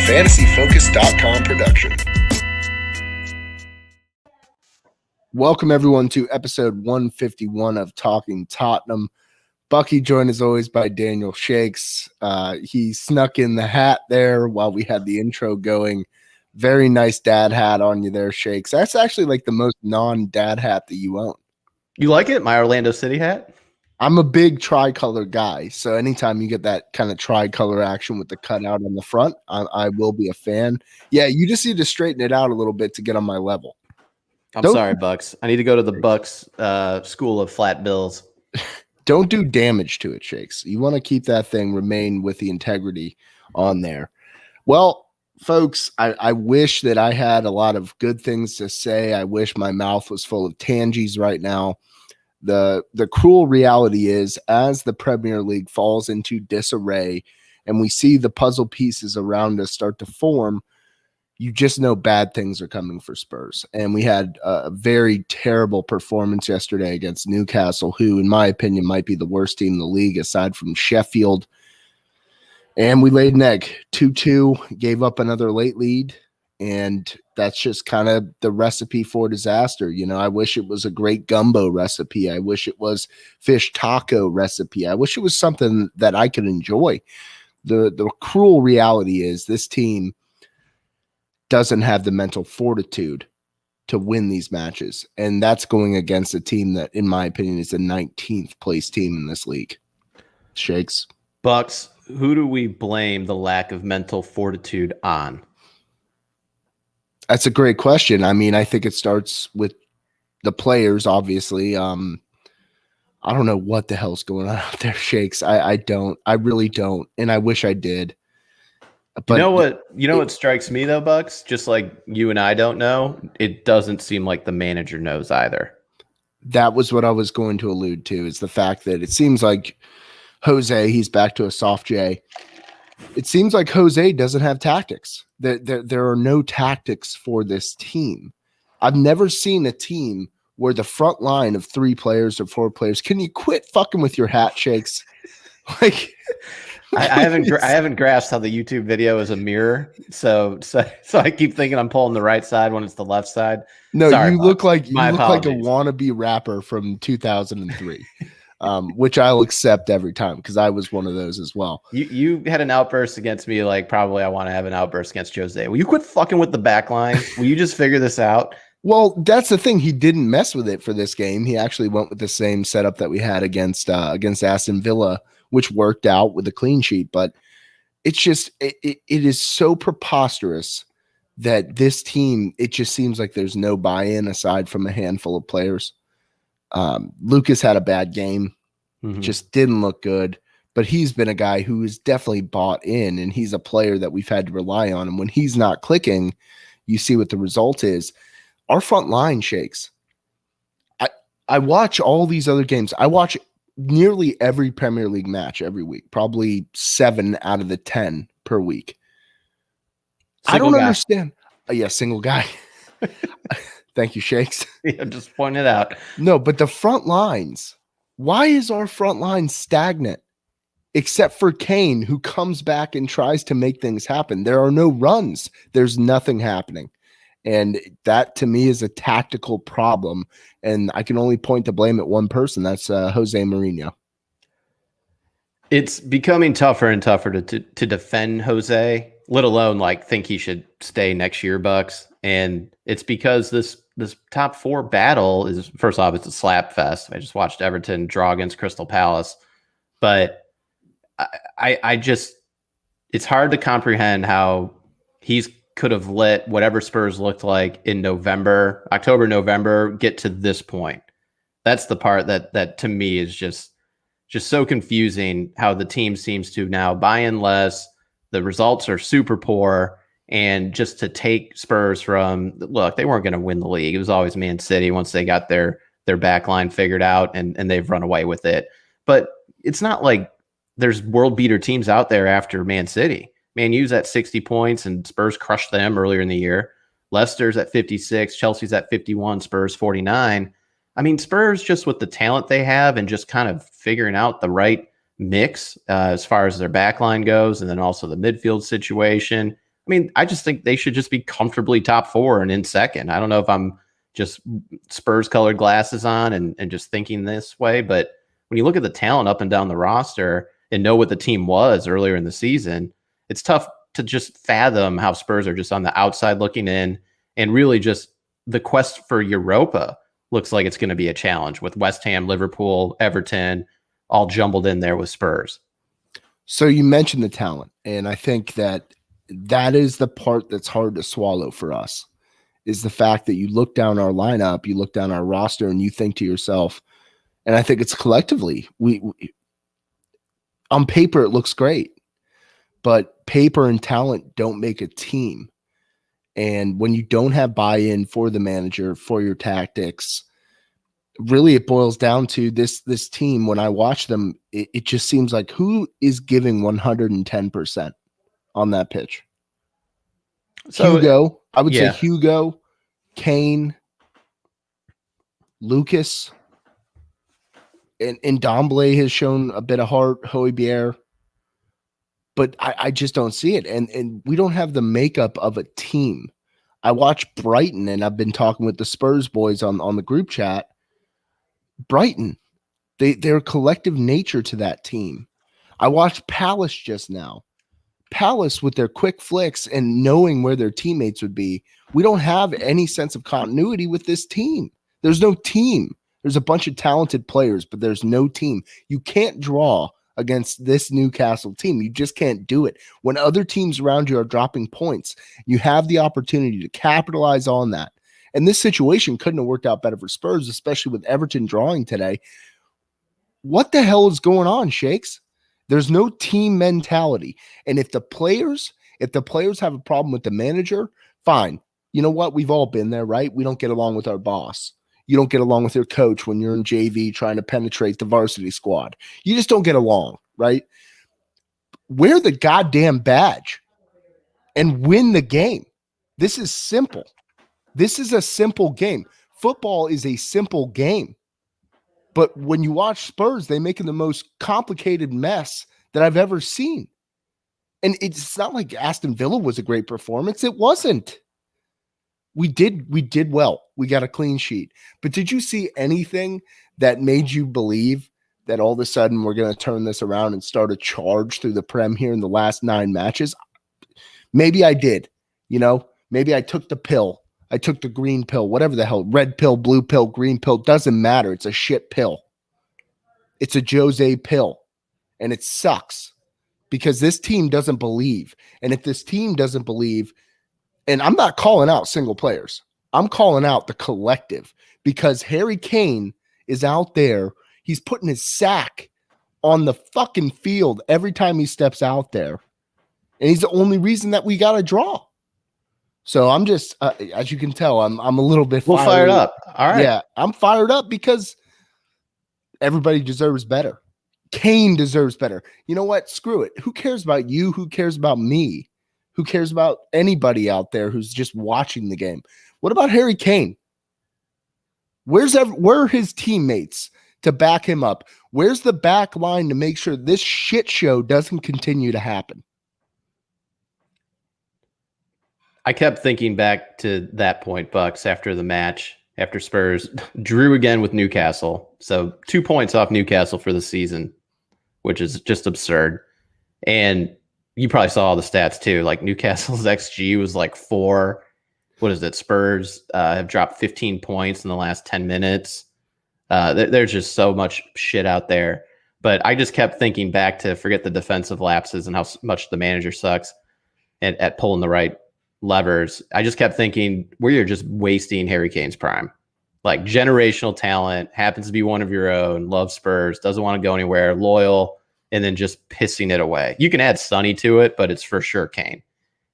fantasyfocus.com production. Welcome, everyone, to episode 151 of Talking Tottenham. Bucky joined, as always, by Daniel Shakes. He snuck in the hat there while we had the intro going. Very nice dad hat on you there, Shakes. That's actually like the most non-dad hat that you own. You like it? My Orlando City hat? I'm a big tricolor guy, so anytime you get that kind of tricolor action with the cutout on the front, I will be a fan. Yeah, you just need to straighten it out a little bit to get on my level. Sorry, Bucks. I need to go to the Bucks school of flat bills. Don't do damage to it, Shakes. You want to keep that thing remain with the integrity on there. Well, folks, I wish that I had a lot of good things to say. I wish my mouth was full of tangies right now. The cruel reality is, as the Premier League falls into disarray and we see the puzzle pieces around us start to form, you just know bad things are coming for Spurs. And we had a very terrible performance yesterday against Newcastle, who, in my opinion, might be the worst team in the league aside from Sheffield. And we laid an egg. 2-2, gave up another late lead. And that's just kind of the recipe for disaster. You know, I wish it was a great gumbo recipe. I wish it was fish taco recipe. I wish it was something that I could enjoy. The cruel reality is this team doesn't have the mental fortitude to win these matches. And that's going against a team that, in my opinion, is the 19th place team in this league. Shakes. Bucks, who do we blame the lack of mental fortitude on? That's a great question. I mean, I think it starts with the players, obviously. I don't know what the hell's going on out there, Shakes. I don't. I really don't. And I wish I did. But you know what strikes me though, Bucks? Just like you and I don't know, it doesn't seem like the manager knows either. That was what I was going to allude to, is the fact that it seems like Jose, he's back to a soft J. It seems like Jose doesn't have tactics. There are no tactics for this team. I've never seen a team where the front line of 3 players or 4 players. Can you quit fucking with your hat, Shakes? Like, I haven't grasped how the YouTube video is a mirror. So I keep thinking I'm pulling the right side when it's the left side. No, Sorry, you look like a apologies. wannabe rapper from 2003. Which I'll accept every time because I was one of those as well. You had an outburst against me, like probably I want to have an outburst against Jose. Will you quit fucking with the back line? Will you just figure this out? Well, that's the thing. He didn't mess with it for this game. He actually went with the same setup that we had against Aston Villa, which worked out with a clean sheet. But it's just it is so preposterous that this team, it just seems like there's no buy-in aside from a handful of players. Lucas had a bad game, just didn't look good, but he's been a guy who is definitely bought in, and he's a player that we've had to rely on. And when he's not clicking, you see what the result is. Our front line, Shakes. I watch all these other games. I watch nearly every Premier League match every week, probably 7 out of the 10 per week. I don't understand. Yeah, single guy. Thank you, Shakes. Yeah, just pointing it out. No, but the front lines, why is our front line stagnant? Except for Kane, who comes back and tries to make things happen. There are no runs. There's nothing happening. And that, to me, is a tactical problem. And I can only point to blame at one person. That's Jose Mourinho. It's becoming tougher and tougher to defend Jose, let alone like think he should stay next year, Bucks. And it's because this top 4 battle is, first off, it's a slap fest. I just watched Everton draw against Crystal Palace, but I just, it's hard to comprehend how he's could have let whatever Spurs looked like in October, November, get to this point. That's the part that to me is just so confusing, how the team seems to now buy in less. The results are super poor. And just to take Spurs from, look, they weren't going to win the league. It was always Man City once they got their back line figured out, and they've run away with it. But it's not like there's world beater teams out there after Man City. Man U's at 60 points, and Spurs crushed them earlier in the year. Leicester's at 56, Chelsea's at 51, Spurs 49. I mean, Spurs, just with the talent they have and just kind of figuring out the right mix as far as their back line goes, and then also the midfield situation, mean, I just think they should just be comfortably top 4 and in second. I don't know if I'm just Spurs colored glasses on and just thinking this way, but when you look at the talent up and down the roster and know what the team was earlier in the season, it's tough to just fathom how Spurs are just on the outside looking in, and really just the quest for Europa looks like it's going to be a challenge with West Ham, Liverpool, Everton, all jumbled in there with Spurs. So you mentioned the talent, and I think that is the part that's hard to swallow for us, is the fact that you look down our lineup, you look down our roster, and you think to yourself, and I think it's collectively, we on paper it looks great, but paper and talent don't make a team. And when you don't have buy-in for the manager, for your tactics, really it boils down to this team. When I watch them, it just seems like who is giving 110% on that pitch? So, Hugo, I would say Hugo, Kane, Lucas, and Domblé has shown a bit of heart, Højbjerg, but I just don't see it. And we don't have the makeup of a team. I watch Brighton, and I've been talking with the Spurs boys on the group chat. Brighton, their collective nature to that team. I watched Palace just now. Palace with their quick flicks and knowing where their teammates would be. We don't have any sense of continuity with this team. There's no team. There's a bunch of talented players, but there's no team. You can't draw against this Newcastle team. You just can't do it. When other teams around you are dropping points, you have the opportunity to capitalize on that. And this situation couldn't have worked out better for Spurs, especially with Everton drawing today. What the hell is going on, Shakes? There's no team mentality. And if the players have a problem with the manager, fine. You know what? We've all been there, right? We don't get along with our boss. You don't get along with your coach when you're in JV trying to penetrate the varsity squad. You just don't get along, right? Wear the goddamn badge and win the game. This is simple. This is a simple game. Football is a simple game. But when you watch Spurs, they make it the most complicated mess that I've ever seen. And it's not like Aston Villa was a great performance. It wasn't. We did well. We got a clean sheet. But did you see anything that made you believe that all of a sudden we're going to turn this around and start a charge through the Prem here in the last 9 matches? Maybe I did. Maybe I took the pill. I took the green pill, whatever the hell, red pill, blue pill, green pill, doesn't matter. It's a shit pill. It's a Jose pill. And it sucks because this team doesn't believe. And if this team doesn't believe, and I'm not calling out single players, I'm calling out the collective, because Harry Kane is out there. He's putting his sack on the fucking field every time he steps out there. And he's the only reason that we got to draw. So I'm just, as you can tell, I'm a little bit fired up. All right. Yeah, I'm fired up because everybody deserves better. Kane deserves better. You know what? Screw it. Who cares about you? Who cares about me? Who cares about anybody out there who's just watching the game? What about Harry Kane? Where are his teammates to back him up? Where's the back line to make sure this shit show doesn't continue to happen? I kept thinking back to that point, Bucks, after the match, after Spurs drew again with Newcastle. So 2 points off Newcastle for the season, which is just absurd. And you probably saw all the stats too. Like Newcastle's XG was like 4. What is it? Spurs have dropped 15 points in the last 10 minutes. There's just so much shit out there. But I just kept thinking back to forget the defensive lapses and how much the manager sucks at pulling the right levers. I just kept thinking we are just wasting Harry Kane's prime. Like generational talent, happens to be one of your own, loves Spurs, doesn't want to go anywhere, loyal, and then just pissing it away. You can add Sonny to it, but it's for sure Kane.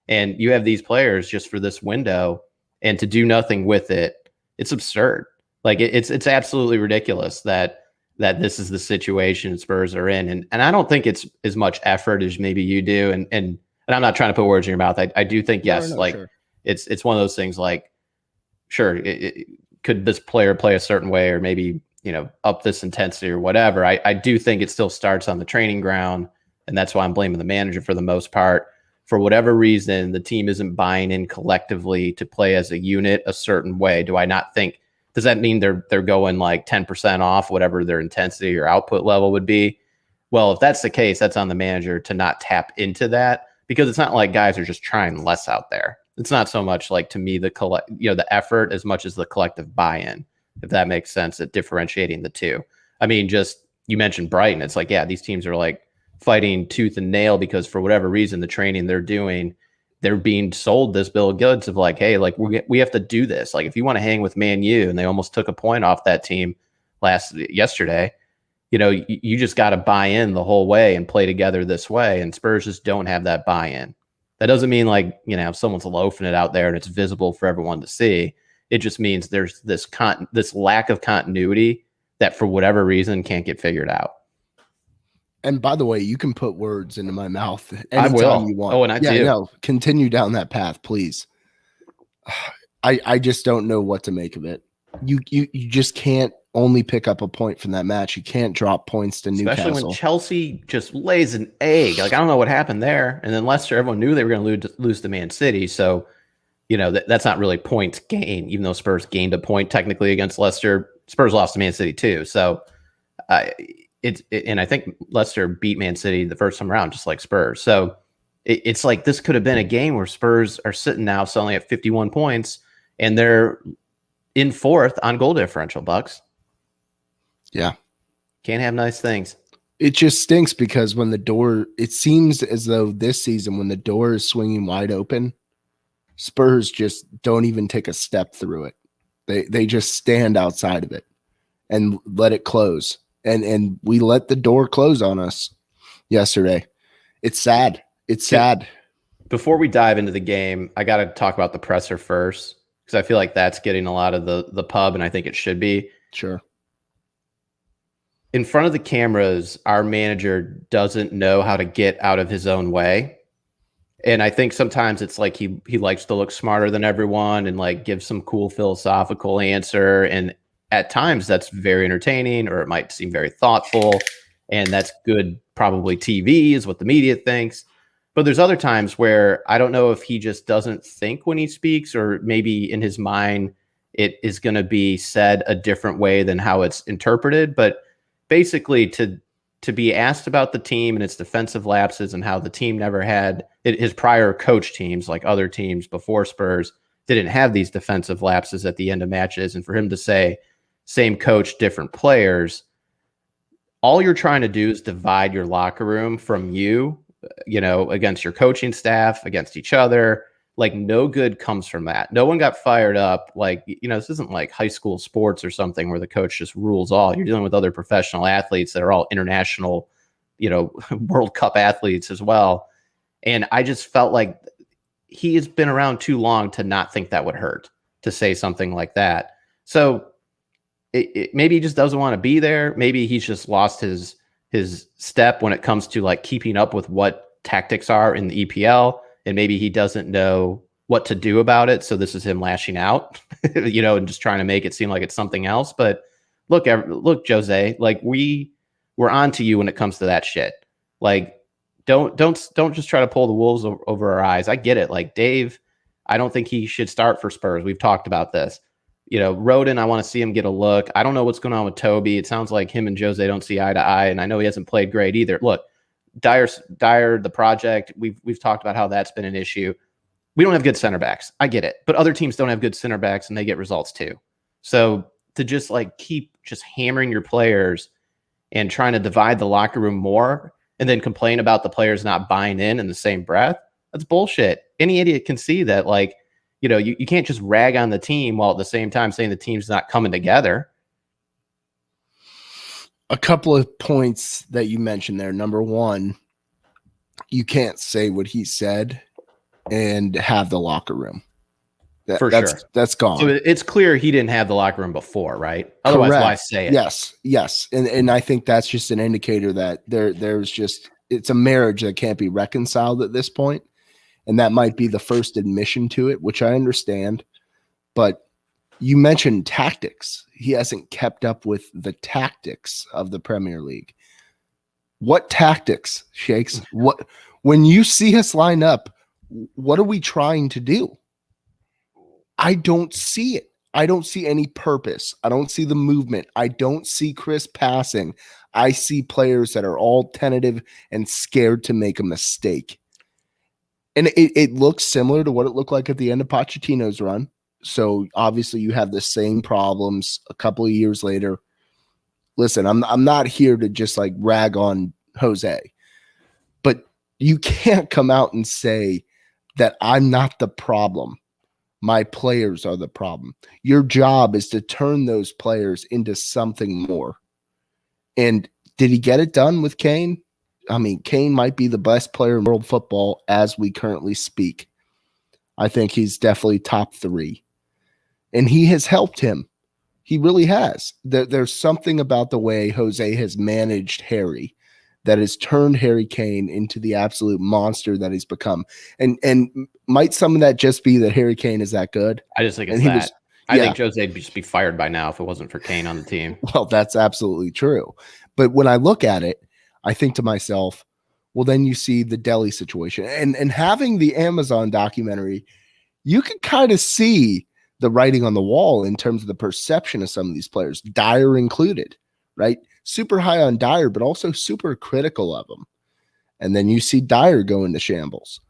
And you have these players just for this window, and to do nothing with it, it's absurd. Like it's absolutely ridiculous that this is the situation Spurs are in. And I don't think it's as much effort as maybe you do. And I'm not trying to put words in your mouth. I do think, yes, sure. It's one of those things like, sure, could this player play a certain way or maybe, up this intensity or whatever. I do think it still starts on the training ground, and that's why I'm blaming the manager for the most part. for whatever reason, the team isn't buying in collectively to play as a unit a certain way, do I not think, does that mean they're going like 10% off whatever their intensity or output level would be? Well, if that's the case, that's on the manager to not tap into that, because it's not like guys are just trying less out there. It's not so much like, to me, the effort as much as the collective buy-in, if that makes sense, at differentiating the two. I mean, just, you mentioned Brighton. It's like, yeah, these teams are like fighting tooth and nail because for whatever reason, the training they're doing, they're being sold this bill of goods of like, hey, like we have to do this. Like if you want to hang with Man U, and they almost took a point off that team yesterday, you just got to buy in the whole way and play together this way. And Spurs just don't have that buy-in. That doesn't mean like, someone's loafing it out there and it's visible for everyone to see. It just means there's this lack of continuity that for whatever reason can't get figured out. And by the way, you can put words into my mouth I will. anytime you want. Oh, and I do. No, continue down that path, please. I just don't know what to make of it. You just can't only pick up a point from that match. You can't drop points to Newcastle. Especially when Chelsea just lays an egg. Like, I don't know what happened there. And then Leicester, everyone knew they were going to lose to Man City. So, that's not really points gain, even though Spurs gained a point technically against Leicester. Spurs lost to Man City too. So, and I think Leicester beat Man City the first time around, just like Spurs. So it's like this could have been a game where Spurs are sitting now suddenly at 51 points, and they're in fourth on goal differential, Bucks. Yeah. Can't have nice things. It just stinks because it seems as though this season, when the door is swinging wide open, Spurs just don't even take a step through it. They just stand outside of it and let it close. And we let the door close on us yesterday. It's sad. It's sad. Before we dive into the game, I got to talk about the presser first, because I feel like that's getting a lot of the pub, and I think it should be. Sure. In front of the cameras, our manager doesn't know how to get out of his own way. And I think sometimes it's like he likes to look smarter than everyone and like give some cool philosophical answer. And at times that's very entertaining, or it might seem very thoughtful, and that's good. Probably TV is what the media thinks. But there's other times where I don't know if he just doesn't think when he speaks, or maybe in his mind it is going to be said a different way than how it's interpreted. But basically to be asked about the team and its defensive lapses and how the team never had his prior coach teams, like other teams before Spurs, didn't have these defensive lapses at the end of matches. And for him to say same coach, different players, all you're trying to do is divide your locker room from against your coaching staff, against each other. Like, no good comes from that. No one got fired up. Like, this isn't like high school sports or something where the coach just rules all. You're dealing with other professional athletes that are all international, World Cup athletes as well. And I just felt like he has been around too long to not think that would hurt, to say something like that. So maybe he just doesn't want to be there. Maybe he's just lost his step when it comes to like keeping up with what tactics are in the EPL. And maybe he doesn't know what to do about it. So this is him lashing out, and just trying to make it seem like it's something else. But look, Jose, like we're on to you when it comes to that shit. Like, don't just try to pull the wolves over our eyes. I get it. Like Dave, I don't think he should start for Spurs. We've talked about this. Rodon, I want to see him get a look. I don't know what's going on with Toby. It sounds like him and Jose don't see eye to eye. And I know he hasn't played great either. Look, Dyer, the project, we've talked about how that's been an issue. We don't have good center backs. I get it. But other teams don't have good center backs, and they get results too. So to just like keep just hammering your players and trying to divide the locker room more, and then complain about the players not buying in the same breath, that's bullshit. Any idiot can see that, like, you can't just rag on the team while at the same time saying the team's not coming together. A couple of points that you mentioned there. Number one, you can't say what he said and have the locker room. Sure. That's gone. So it's clear he didn't have the locker room before, right? Otherwise, Correct. why say it? Yes. And I think that's just an indicator that there's just, it's a marriage that can't be reconciled at this point. And that might be the first admission to it, which I understand. But you mentioned tactics. He hasn't kept up with the tactics of the Premier League. What tactics, Shakes? When you see us line up, what are we trying to do? I don't see it. I don't see any purpose. I don't see the movement. I don't see Chris passing. I see players that are all tentative and scared to make a mistake. And it looks similar to what it looked like at the end of Pochettino's run. So obviously you have the same problems a couple of years later. Listen, I'm not here to just like rag on Jose, but you can't come out and say that I'm not the problem. My players are the problem. Your job is to turn those players into something more. And did he get it done with Kane? I mean, Kane might be the best player in world football as we currently speak. I think he's definitely top 3. And he has helped him. He really has. There's something about the way Jose has managed Harry that has turned Harry Kane into the absolute monster that he's become. And might some of that just be that Harry Kane is that good? I just think it's that. I think Jose would just be fired by now if it wasn't for Kane on the team. Well, that's absolutely true. But when I look at it, I think to myself, well, then you see the Delhi situation. And having the Amazon documentary, you can kind of see the writing on the wall in terms of the perception of some of these players, Dyer included, right? Super high on Dyer, but also super critical of him. And then you see Dyer go into shambles.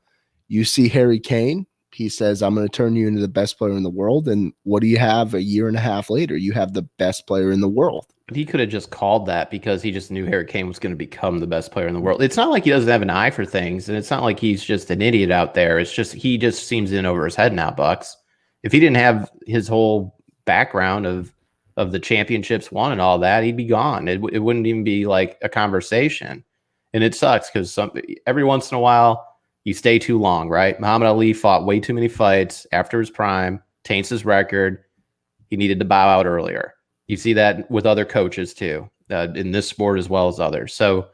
You see Harry Kane. He says, I'm going to turn you into the best player in the world. And what do you have a year and a half later? You have the best player in the world. But he could have just called that because he just knew Harry Kane was going to become the best player in the world. It's not like he doesn't have an eye for things, and it's not like he's just an idiot out there. It's just he just seems in over his head now, Bucks. If he didn't have his whole background of the championships won and all that, he'd be gone. It wouldn't even be like a conversation. And it sucks because every once in a while you stay too long, right? Muhammad Ali fought way too many fights after his prime, taints his record. He needed to bow out earlier. You see that with other coaches too, in this sport as well as others. So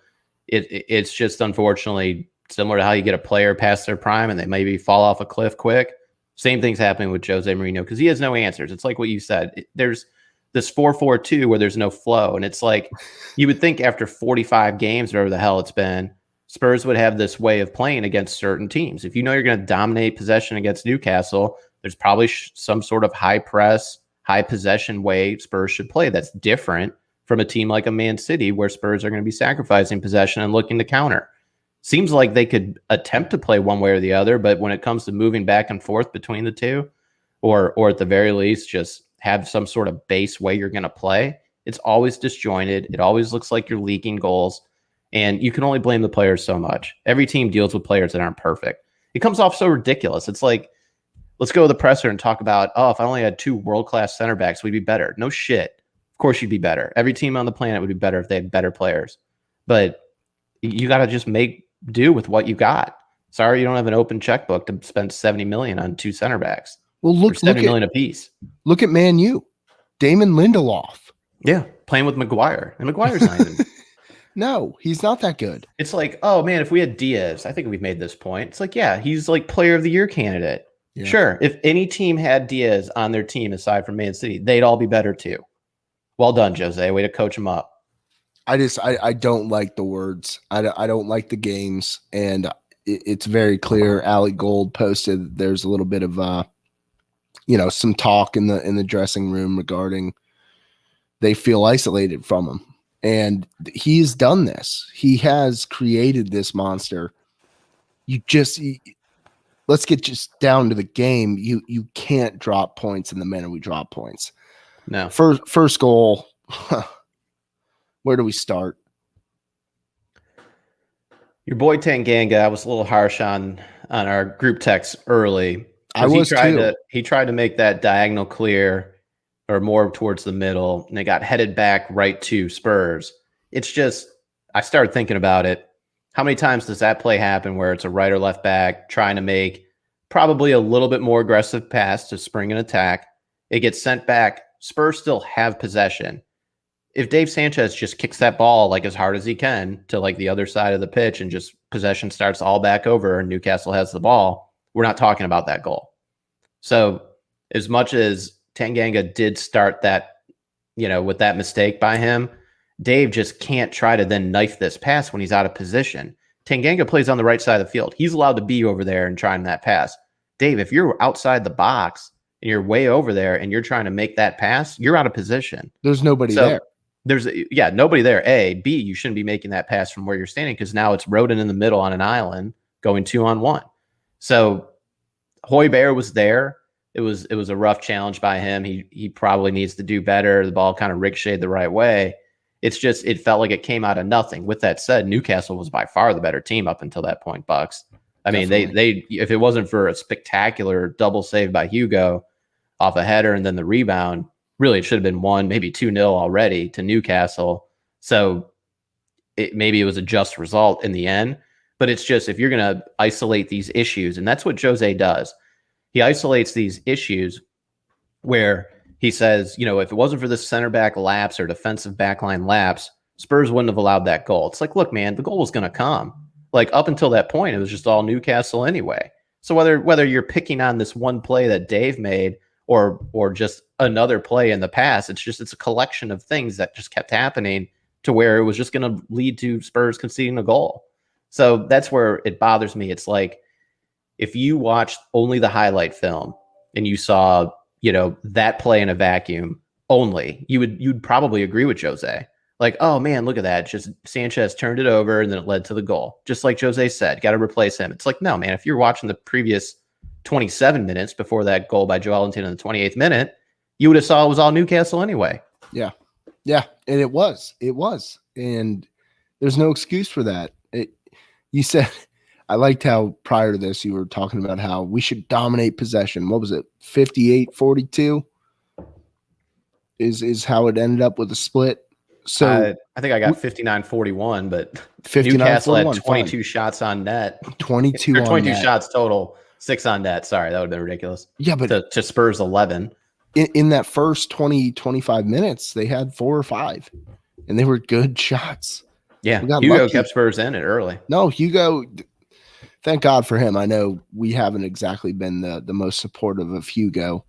it's just unfortunately similar to how you get a player past their prime and they maybe fall off a cliff quick. Same thing's happening with Jose Mourinho because he has no answers. It's like what you said. There's this 4-4-2 where there's no flow. And it's like you would think after 45 games, whatever the hell it's been, Spurs would have this way of playing against certain teams. If you know you're going to dominate possession against Newcastle, there's probably some sort of high press, high possession way Spurs should play that's different from a team like a Man City where Spurs are going to be sacrificing possession and looking to counter. Seems like they could attempt to play one way or the other, but when it comes to moving back and forth between the two, or at the very least just have some sort of base way you're going to play, it's always disjointed. It always looks like you're leaking goals, and you can only blame the players so much. Every team deals with players that aren't perfect. It comes off so ridiculous. It's like, let's go to the presser and talk about, oh, if I only had 2 world-class center backs, we'd be better. No shit. Of course you'd be better. Every team on the planet would be better if they had better players. But you got to just make do with what you got. Sorry, you don't have an open checkbook to spend $70 million on 2 center backs. Well, look, $70 million a piece. Look at Man U. Damon Lindelof. Yeah, playing with Maguire. And Maguire's not even. No, he's not that good. It's like, oh man, if we had Diaz, I think we've made this point. It's like, yeah, he's like player of the year candidate. Yeah. Sure, if any team had Diaz on their team aside from Man City, they'd all be better too. Well done, Jose. Way to coach him up. I don't like the words. I don't like the games, and it's very clear. Ali Gold posted there's a little bit of some talk in the dressing room regarding they feel isolated from him, and he's done this. He has created this monster. Let's get just down to the game. You can't drop points in the manner we drop points. No. First goal. Where do we start? Your boy Tanganga, I was a little harsh on our group text early. I was too. He tried to make that diagonal clear or more towards the middle, and it got headed back right to Spurs. It's just, I started thinking about it. How many times does that play happen where it's a right or left back trying to make probably a little bit more aggressive pass to spring an attack? It gets sent back. Spurs still have possession. If Dave Sanchez just kicks that ball like as hard as he can to like the other side of the pitch and just possession starts all back over and Newcastle has the ball, we're not talking about that goal. So as much as Tanganga did start that, with that mistake by him, Dave just can't try to then knife this pass when he's out of position. Tanganga plays on the right side of the field. He's allowed to be over there and trying that pass. Dave, if you're outside the box and you're way over there and you're trying to make that pass, you're out of position. There's nobody there. There's nobody there. A, B, you shouldn't be making that pass from where you're standing because now it's Roden in the middle on an island going 2-on-1. So Højbjerg was there. It was a rough challenge by him. He probably needs to do better. The ball kind of ricocheted the right way. It's just, it felt like it came out of nothing. With that said, Newcastle was by far the better team up until that point, Bucks. I mean, they if it wasn't for a spectacular double save by Hugo off a header and then the rebound, really it should have been 1, maybe 2-0 already to Newcastle. So maybe it was a just result in the end. But it's just, if you're going to isolate these issues, and that's what Jose does. He isolates these issues where he says, if it wasn't for this center back lapse or defensive backline lapse, Spurs wouldn't have allowed that goal. It's like, look, man, the goal was going to come. Like up until that point, it was just all Newcastle anyway. So whether you're picking on this one play that Dave made or just another play in the past, it's a collection of things that just kept happening to where it was just going to lead to Spurs conceding a goal. So that's where it bothers me. It's like, if you watched only the highlight film and you saw, that play in a vacuum only, you'd probably agree with Jose. Like, oh man, look at that. Just Sanchez turned it over and then it led to the goal. Just like Jose said, got to replace him. It's like, no, man, if you're watching the previous 27 minutes before that goal by Joelinton in the 28th minute, you would have saw it was all Newcastle anyway. Yeah. Yeah. And it was. And there's no excuse for that. You said, I liked how prior to this, you were talking about how we should dominate possession. What was it? 58-42 is how it ended up with a split. So I think I got 59-41, but 59, Newcastle 41, had 22 fine. Shots on net. 22 or 22 on shots total, 6 on net. Sorry, that would have been ridiculous. Yeah, but to Spurs 11. In that first 20, 25 minutes, they had 4 or 5, and they were good shots. Yeah, Hugo kept Spurs in it early. No, Hugo, thank God for him. I know we haven't exactly been the most supportive of Hugo.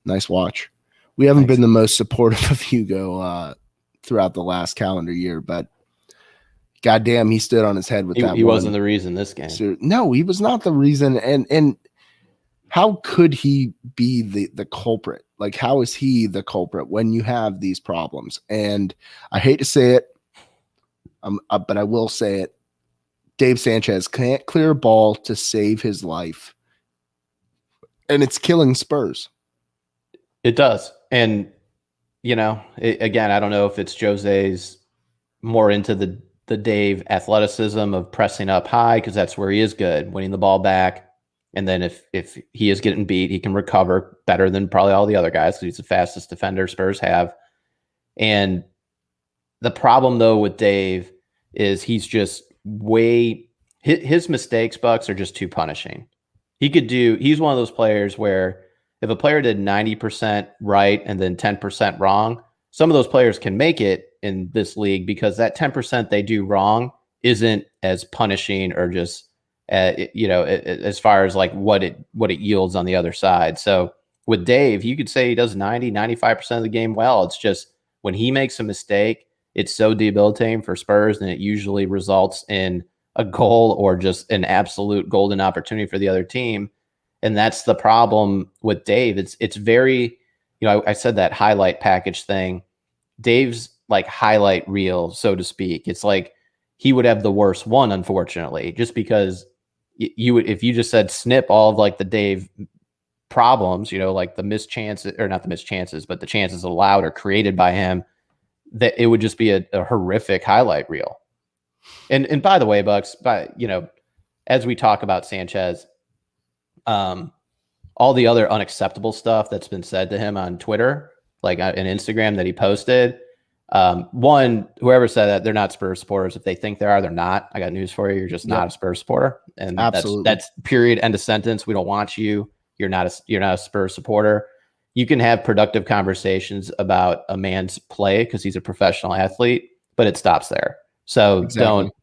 Nice watch. We haven't been the most supportive of Hugo throughout the last calendar year, but goddamn, he stood on his head with that. He wasn't the reason this game. So, no, he was not the reason. And how could he be the culprit? Like, how is he the culprit when you have these problems? And I hate to say it, but I will say it. Dave Sanchez can't clear a ball to save his life. And it's killing Spurs. It does. And, again, I don't know if it's Jose's more into the Dave athleticism of pressing up high, because that's where he is good, winning the ball back. And then if he is getting beat, he can recover better than probably all the other guys because he's the fastest defender Spurs have. And the problem, though, with Dave is he's just his mistakes, Bucks, are just too punishing. He's one of those players where if a player did 90% right and then 10% wrong, some of those players can make it in this league because that 10% they do wrong isn't as punishing or just, as far as like what it yields on the other side. So with Dave, you could say he does 95% of the game well. It's just when he makes a mistake, it's so debilitating for Spurs, and it usually results in a goal or just an absolute golden opportunity for the other team. And that's the problem with Dave. It's very, I said that highlight package thing. Dave's like highlight reel, so to speak. It's like he would have the worst one, unfortunately, just because you would, if you just said snip all of like the Dave problems, like the missed chances, or not the missed chances, but the chances allowed or created by him, that it would just be a horrific highlight reel. And by the way, Bucks, as we talk about Sanchez, all the other unacceptable stuff that's been said to him on Twitter, like on Instagram that he posted. One, whoever said that, they're not Spurs supporters. If they think they are, they're not. I got news for you. You're just not a Spurs supporter. And absolutely, that's period, end of sentence. We don't want you. You're not a Spurs supporter. You can have productive conversations about a man's play because he's a professional athlete, but it stops there. So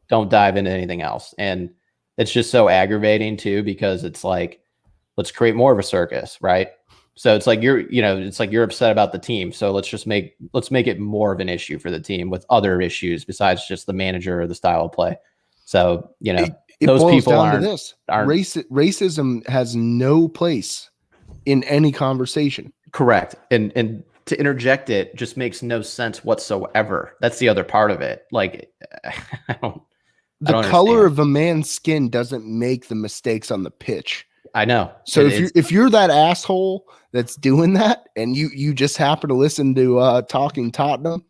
don't dive into anything else. And it's just so aggravating too, because it's like, let's create more of a circus, right? So it's like you're upset about the team. So let's make it more of an issue for the team with other issues besides just the manager or the style of play. So, It those boils people down to aren't, this. Racism has no place in any conversation. correct. And to interject it just makes no sense whatsoever. That's the other part of it. Like, I don't color understand. of a man's skin doesn't make the mistakes on the pitch. I know. So if you're that asshole that's doing that, and you just happen to listen to Talking Tottenham,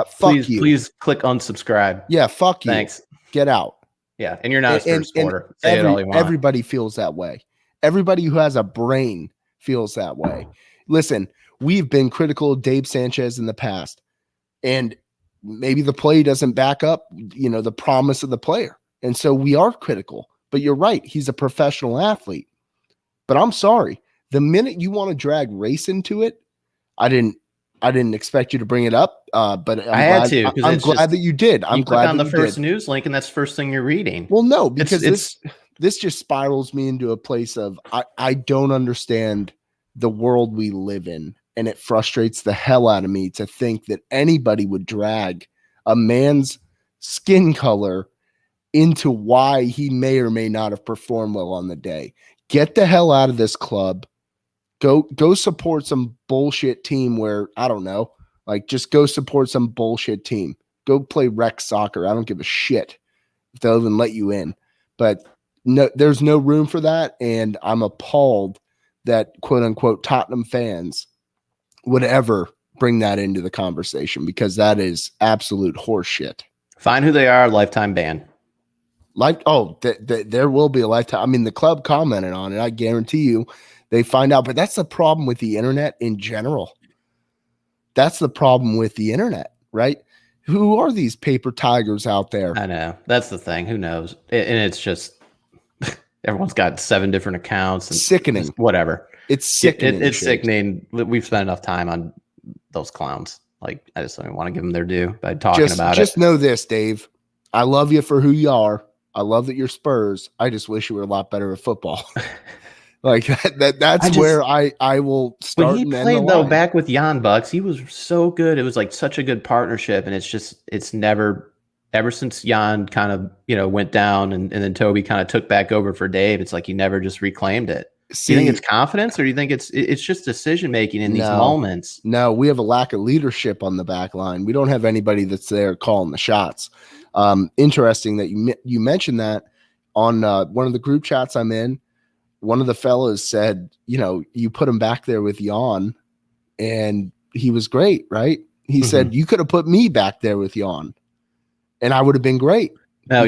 fuck you. Please click unsubscribe. Yeah, fuck you. Thanks. Get out. Yeah, and you're not a Spurs supporter. Say it all you want. Everybody feels that way. Everybody who has a brain feels that way. Listen, we've been critical of Dave Sanchez in the past, and maybe the play doesn't back up, the promise of the player. And so we are critical. But you're right. He's a professional athlete. But I'm sorry. The minute you want to drag race into it, I didn't expect you to bring it up. But I'm glad that you did. I'm glad on that the you first did. news link, and that's the first thing you're reading. Well, no, because this just spirals me into a place of I don't understand the world we live in, and it frustrates the hell out of me to think that anybody would drag a man's skin color into why he may or may not have performed well on the day. Get the hell out of this club. Go support some bullshit team where, I don't know, like just go support some bullshit team. Go play rec soccer. I don't give a shit if they'll even let you in. But no, there's no room for that. And I'm appalled that quote unquote Tottenham fans would ever bring that into the conversation, because that is absolute horseshit. Find who they are, lifetime ban. There will be a lifetime. I mean, the club commented on it. I guarantee you they find out. But that's the problem with the internet in general. That's the problem with the internet, right? Who are these paper tigers out there? I know. That's the thing. Who knows? And it's just everyone's got 7 different accounts. And sickening. Whatever. It's sickening. It's sickening. We've spent enough time on those clowns. Like, I just don't want to give them their due by talking about it. Just know this, Dave. I love you for who you are. I love that you're Spurs. I just wish you were a lot better at football. Like that's where I will start. When he played though back with Jan Bucks, he was so good. It was like such a good partnership, and it's never, ever since Jan kind of went down and then Toby kind of took back over for Dave. It's like he never just reclaimed it. Do you think it's confidence, or do you think it's just decision making in these moments? No, we have a lack of leadership on the back line. We don't have anybody that's there calling the shots. Interesting that you mentioned that on one of the group chats I'm in. One of the fellas said, you put him back there with Jan, and he was great, right? He said, you could have put me back there with Jan, and I would have been great. No,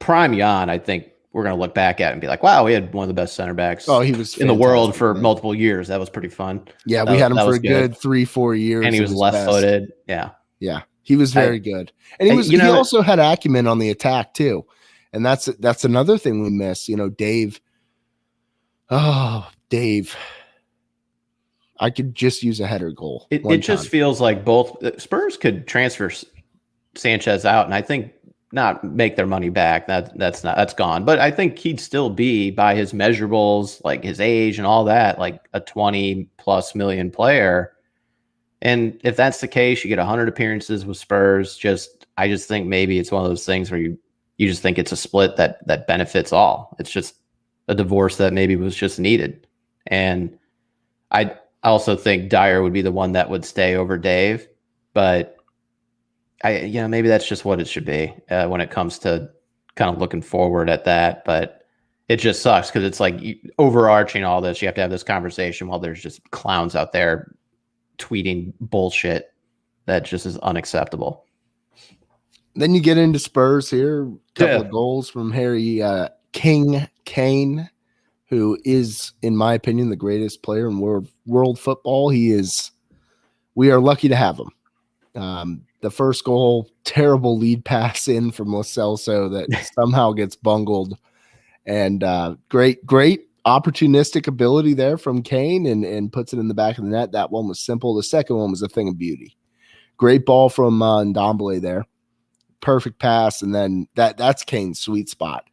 prime Jan, I think we're going to look back at and be like, wow, we had one of the best center backs he was in the world for multiple years. That was pretty fun. Yeah, we had him for a good 3-4 years. And he was left-footed. Yeah. Yeah. He was very good. And he also had acumen on the attack too. And that's another thing we miss. Dave. Oh, Dave. I could just use a header goal. It just feels like both Spurs could transfer Sanchez out, and I think not make their money back. That's gone. But I think he'd still be, by his measurables, like his age and all that, like a 20+ million player. And if that's the case, you get 100 appearances with Spurs. I just think maybe it's one of those things where you just think it's a split that benefits all. It's just a divorce that maybe was just needed. And I also think Dyer would be the one that would stay over Dave, but maybe that's just what it should be when it comes to kind of looking forward at that. But it just sucks because it's like overarching all this, you have to have this conversation while there's just clowns out there tweeting bullshit that just is unacceptable. Then you get into Spurs here, a couple of goals from Harry King Kane, who is, in my opinion, the greatest player in world football. We are lucky to have him. The first goal, terrible lead pass in from Lo Celso that somehow gets bungled. And great opportunistic ability there from Kane and puts it in the back of the net. That one was simple. The second one was a thing of beauty. Great ball from Ndombele there. Perfect pass. And then that's Kane's sweet spot.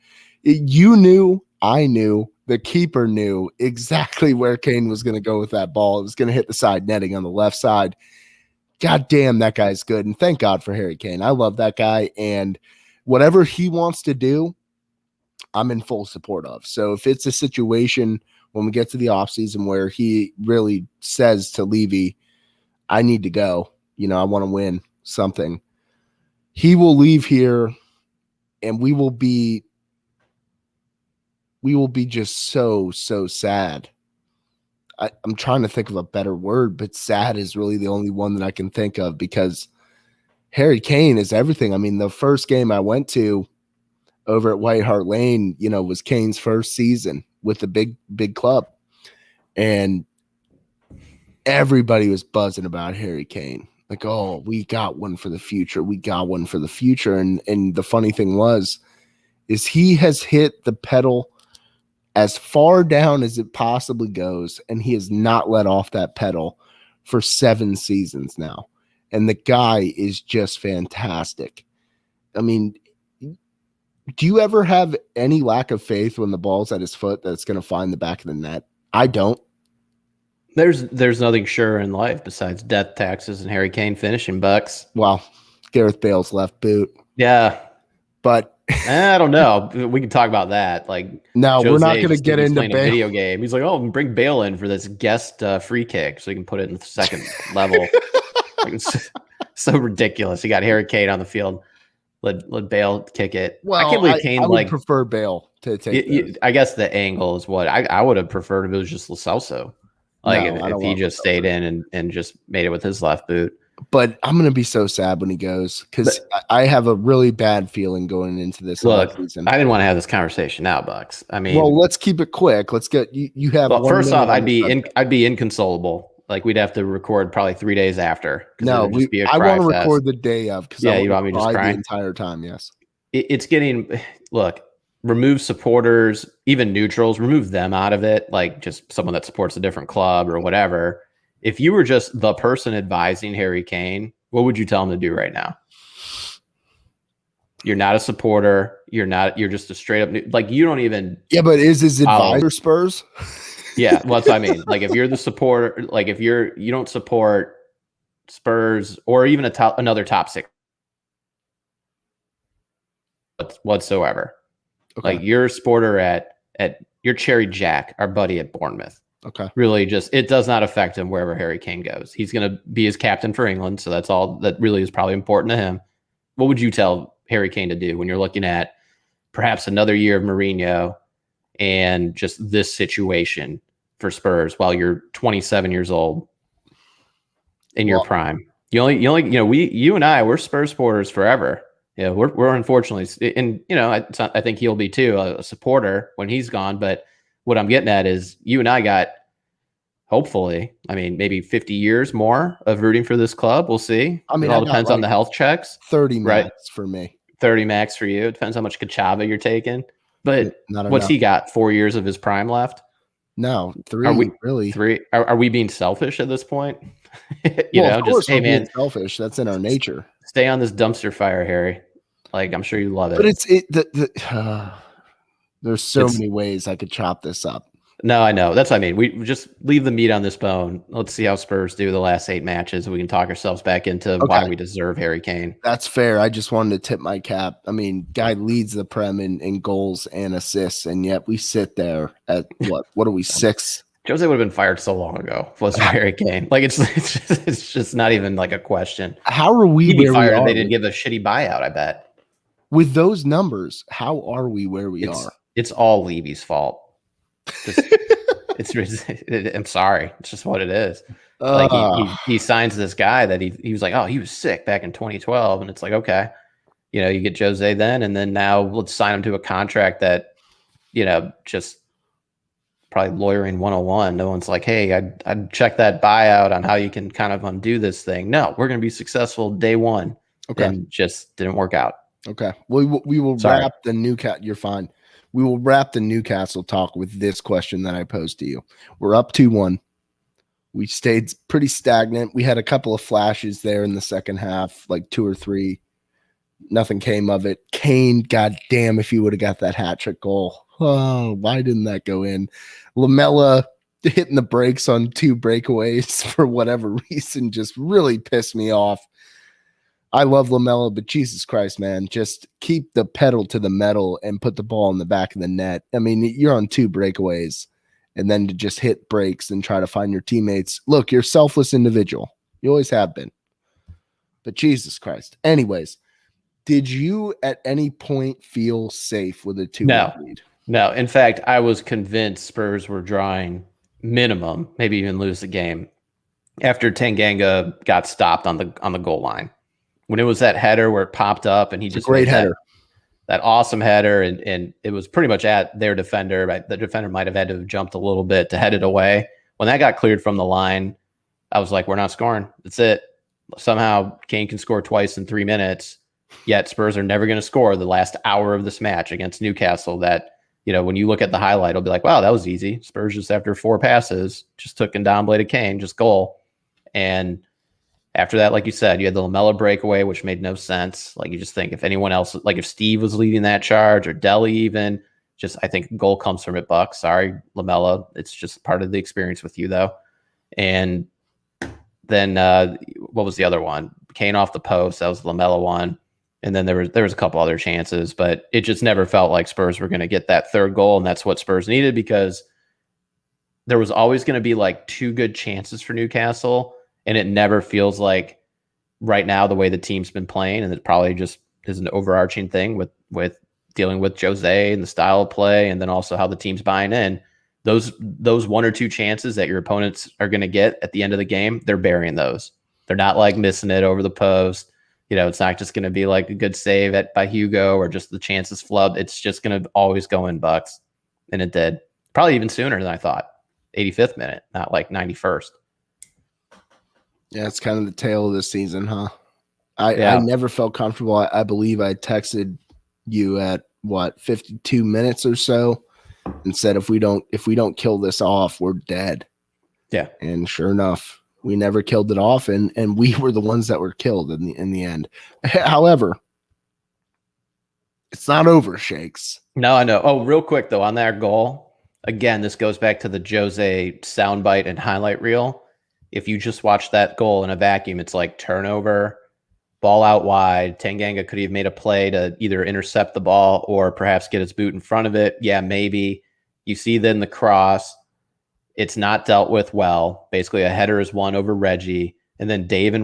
I knew, the keeper knew exactly where Kane was going to go with that ball. It was going to hit the side netting on the left side. God damn, that guy's good. And thank God for Harry Kane. I love that guy. And whatever he wants to do, I'm in full support of. So if it's a situation when we get to the offseason where he really says to Levy, I need to go, I want to win something, he will leave here and we will be just so sad. I'm trying to think of a better word, but sad is really the only one that I can think of, because Harry Kane is everything. I mean, the first game I went to over at White Hart Lane, was Kane's first season with the big club. And everybody was buzzing about Harry Kane. Like, oh, we got one for the future. We got one for the future. And the funny thing is he has hit the pedal as far down as it possibly goes, and he has not let off that pedal for 7 seasons now. And the guy is just fantastic. I mean, do you ever have any lack of faith when the ball's at his foot that it's going to find the back of the net? I don't. There's nothing sure in life besides death, taxes, and Harry Kane finishing, Bucks. Well, Gareth Bale's left boot. Yeah. But I don't know. We can talk about that. Like, no, Jose we're not going to get into playing a video game. He's like, oh, bring Bale in for this guest free kick so he can put it in the second level. Like, it's so ridiculous. You got Harry Kane on the field. Let Bale kick it. Well, I can't believe Kane I would prefer Bale to take I guess the angle is what I would have preferred if it was just Lo Celso. Like, if he just stayed in and just made it with his left boot. But I'm going to be so sad when he goes, because I have a really bad feeling going into this season. I didn't want to have this conversation now, Bucks. I mean, well, let's keep it quick. Let's get you have. Well, first off, I'd be inconsolable. Like, we'd have to record probably 3 days after. No, I want to record the day of, because you want me to just cry the entire time. Yes, it's getting. Look, remove supporters, even neutrals, remove them out of it. Like, just someone that supports a different club or whatever. If you were just the person advising Harry Kane, what would you tell him to do right now? You're not a supporter. You're just a straight up, like, you don't even. Yeah, but is his advisor Spurs? Yeah, well, that's what I mean. Like, if you're the supporter, like, if you don't support Spurs or even another top 6 whatsoever. Okay. Like, you're a supporter at your Cherry Jack, our buddy at Bournemouth. Okay. Really, it does not affect him wherever Harry Kane goes. He's going to be his captain for England, so that's all that really is probably important to him. What would you tell Harry Kane to do when you're looking at perhaps another year of Mourinho and just this situation for Spurs while you're 27 years old in your prime? You and I, we're Spurs supporters forever. Yeah, we're unfortunately, and I think he'll be too, a supporter when he's gone. But what I'm getting at is, you and I got, hopefully, I mean, maybe 50 years more of rooting for this club. We'll see. I mean, it all depends on the health checks. 30 max for me. 30 max for you. It depends how much Kachava you're taking. But what's he got? 4 years of his prime left? No, 3. Really? 3? Are we being selfish at this point? Of course, hey man, selfish. That's in our nature. Stay on this dumpster fire, Harry. Like, I'm sure you love it. But there's so many ways I could chop this up. No, I know. That's what I mean. We just leave the meat on this bone. Let's see how Spurs do the last 8 matches. We can talk ourselves back into why we deserve Harry Kane. That's fair. I just wanted to tip my cap. I mean, guy leads the Prem in goals and assists, and yet we sit there at what are we, 6? Jose would have been fired so long ago. Was Harry Kane? Like, it's just not even like a question. How are we? He'd be fired if they didn't give a shitty buyout, I bet. With those numbers, how are we where we are? It's all Levy's fault. I'm sorry. It's just what it is. Like, he signs this guy that he was like, oh, he was sick back in 2012. And it's like, okay, you get Jose then, and then now let's sign him to a contract that, just probably lawyering 101. No one's like, hey, I'd check that buyout on how you can kind of undo this thing. No, we're going to be successful day one. Okay. And just didn't work out. Okay. We will wrap the Newcastle. You're fine. We will wrap the Newcastle talk with this question that I posed to you. We're up 2-1. We stayed pretty stagnant. We had a couple of flashes there in the second half, like 2 or 3. Nothing came of it. Kane, goddamn, if he would have got that hat trick goal. Oh, why didn't that go in? Lamella hitting the brakes on 2 breakaways for whatever reason just really pissed me off. I love LaMelo, but Jesus Christ, man, just keep the pedal to the metal and put the ball in the back of the net. I mean, you're on 2 breakaways, and then to just hit breaks and try to find your teammates. Look, you're a selfless individual. You always have been. But Jesus Christ. Anyways, did you at any point feel safe with a 2-1 lead? No. In fact, I was convinced Spurs were drawing minimum, maybe even lose the game after Tanganga got stopped on the goal line. When it was that header where it popped up and he just great header. That awesome header, and it was pretty much at their defender. Right? The defender might have had to have jumped a little bit to head it away. When that got cleared from the line, I was like, we're not scoring. That's it. Somehow Kane can score twice in 3 minutes, yet Spurs are never going to score the last hour of this match against Newcastle. That, when you look at the highlight, it'll be like, wow, that was easy. Spurs just after 4 passes, just took and down bladed Kane, just goal. And after that, like you said, you had the LaMelo breakaway, which made no sense. Like, you just think if anyone else, like if Steve was leading that charge or Deli even, I think goal comes from it, Buck. Sorry, LaMelo. It's just part of the experience with you, though. And then what was the other one? Kane off the post. That was the LaMelo one. And then there was a couple other chances, but it just never felt like Spurs were going to get that 3rd goal, and that's what Spurs needed, because there was always going to be like 2 good chances for Newcastle. And it never feels like right now the way the team's been playing, and it probably just is an overarching thing with dealing with Jose and the style of play, and then also how the team's buying in. Those 1 or 2 chances that your opponents are going to get at the end of the game, they're burying those. They're not like missing it over the post. It's not just going to be like a good save by Hugo or just the chances flubbed. It's just going to always go in, Bucks, and it did. Probably even sooner than I thought. 85th minute, not like 91st. Yeah, it's kind of the tale of this season, huh? I never felt comfortable. I believe I texted you at 52 minutes or so and said if we don't kill this off, we're dead. Yeah. And sure enough, we never killed it off, and we were the ones that were killed in the end. However, it's not over, Shakes. No, I know. Oh, real quick though, on that goal, again, this goes back to the Jose soundbite and highlight reel. If you just watch that goal in a vacuum, it's like turnover, ball out wide. Tanganga could have made a play to either intercept the ball or perhaps get his boot in front of it. Yeah, maybe. You see then the cross. It's not dealt with well. Basically, a header is won over Reggie, and then Dave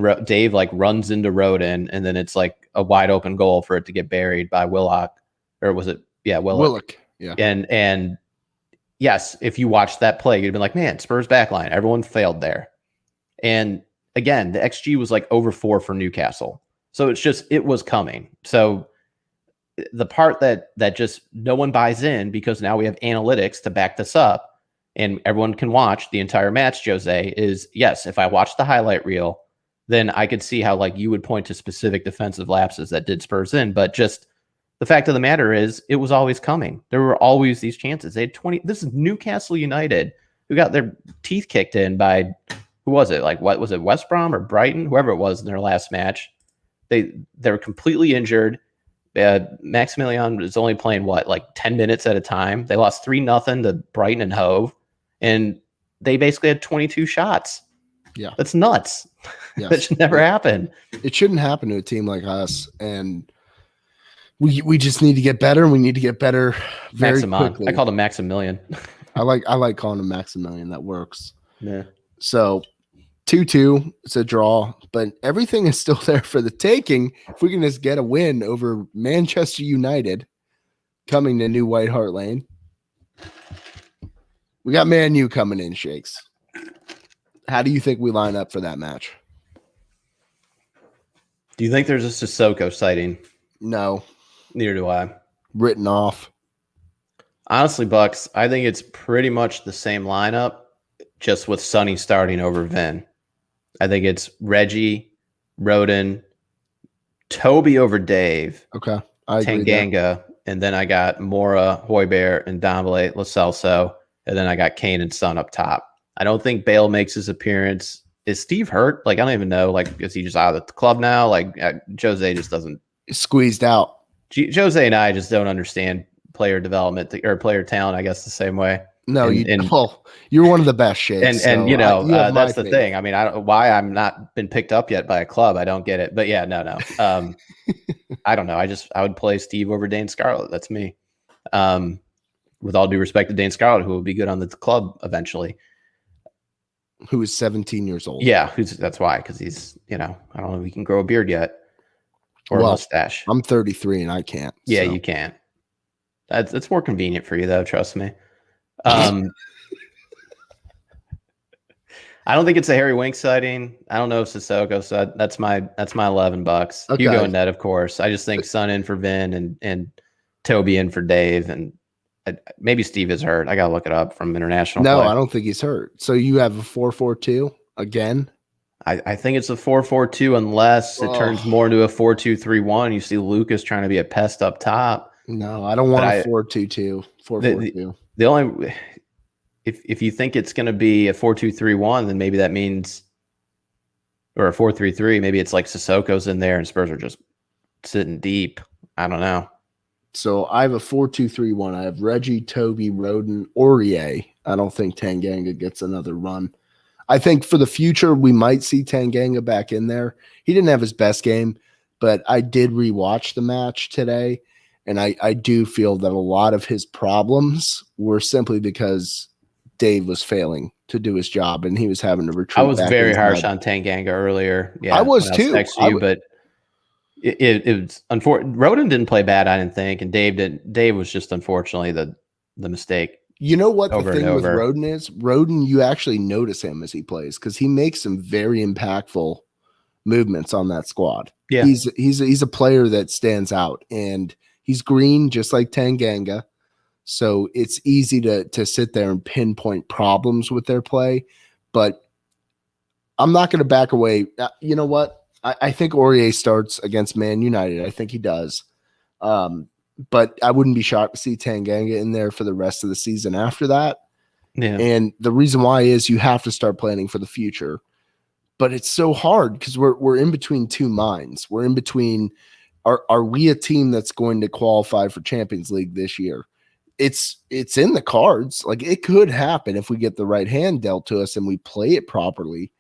like runs into Rodin, and then it's like a wide open goal for it to get buried by Willock, or was it? Yeah, Willock. Yeah, and yes, if you watched that play, you'd been like, man, Spurs backline, everyone failed there. And again, the XG was like over 4 for Newcastle. So it was coming. So the part that just no one buys in, because now we have analytics to back this up and everyone can watch the entire match, Jose, is yes, if I watch the highlight reel, then I could see how like you would point to specific defensive lapses that did Spurs in. But just the fact of the matter is it was always coming. There were always these chances. They had 20. This is Newcastle United, who got their teeth kicked in by, who was it? Like, what was it? West Brom or Brighton? Whoever it was in their last match. They're completely injured. Maximilian is only playing like 10 minutes at a time. They lost 3-0 to Brighton and Hove, and they basically had 22 shots. Yeah, that's nuts. Yes. That should never happen. It shouldn't happen to a team like us, and we just need to get better. And we need to get better very quickly. I called him Maximilian. I like calling him Maximilian. That works. Yeah. So 2-2, it's a draw, but everything is still there for the taking. If we can just get a win over Manchester United coming to New White Hart Lane. We got Man U coming in, Shakes. How do you think we line up for that match? Do you think there's a Sissoko sighting? No. Neither do I. Written off. Honestly, Bucks, I think it's pretty much the same lineup, just with Sonny starting over Vin. I think it's Reggie, Rodin, Toby over Dave. Okay. I agree Tanganga. there. And then I got Mora, Højbjerg, and Dombele, Lo Celso. And then I got Kane and Son up top. I don't think Bale makes his appearance. Is Steve hurt? Like, I don't even know. Like, is he just out of the club now? Like, Jose just doesn't. Squeezed out. Jose and I just don't understand player development or player talent, I guess, the same way. No, And you're one of the best, Shakes. and you have my that's the faith. thing. I mean, why I'm not been picked up yet by a club. I don't get it. But yeah, no. I don't know. I would play Steve over Dane Scarlett. That's me. With all due respect to Dane Scarlett, who will be good on the club eventually. Who is 17 years old. Yeah, that's why, because he's, I don't know if he can grow a beard yet or a mustache. I'm 33 and I can't. Yeah, so. You can't. That's more convenient for you, though. Trust me. I don't think it's a Harry Winks sighting. I don't know if Sissoko said that's my $11. Okay. Hugo and Ned, of course. I just think Son in for Vin and Toby in for Dave, and maybe Steve is hurt. I gotta look it up from international. No, play. I don't think he's hurt. So you have a 4-4-2 again? I think it's a 4-4-2 unless it turns more into a 4-2-3-1. You see Lucas trying to be a pest up top. No, I don't want a 4-2-2. 4-4-2. The only if you think it's going to be a 4-2-3-1, then maybe that means, or a 4-3-3, maybe it's like Sissoko's in there and Spurs are just sitting deep. I don't know. So I have a 4-2-3-1. I have Reggie, Toby, Roden, Aurier. I don't think Tanganga gets another run. I think for the future, we might see Tanganga back in there. He didn't have his best game, but I did rewatch the match today, and I do feel that a lot of his problems were simply because Dave was failing to do his job, and he was having to retreat. I was very harsh on Tanganga earlier. Yeah, I was too. Next to you, but it was unfortunate. Roden didn't play bad, I didn't think, and Dave didn't. Dave was just unfortunately the mistake. You know what the thing with Roden is? Roden, you actually notice him as he plays because he makes some very impactful movements on that squad. Yeah, he's a player that stands out, and he's green just like Tanganga. So it's easy to sit there and pinpoint problems with their play, but I'm not going to back away. You know what? I think Aurier starts against Man United. I think he does. But I wouldn't be shocked to see Tanganga in there for the rest of the season after that. Yeah. And the reason why is you have to start planning for the future. But it's so hard because we're in between two minds. We're in between, are we a team that's going to qualify for Champions League this year? It's in the cards. Like, it could happen if we get the right hand dealt to us and we play it properly.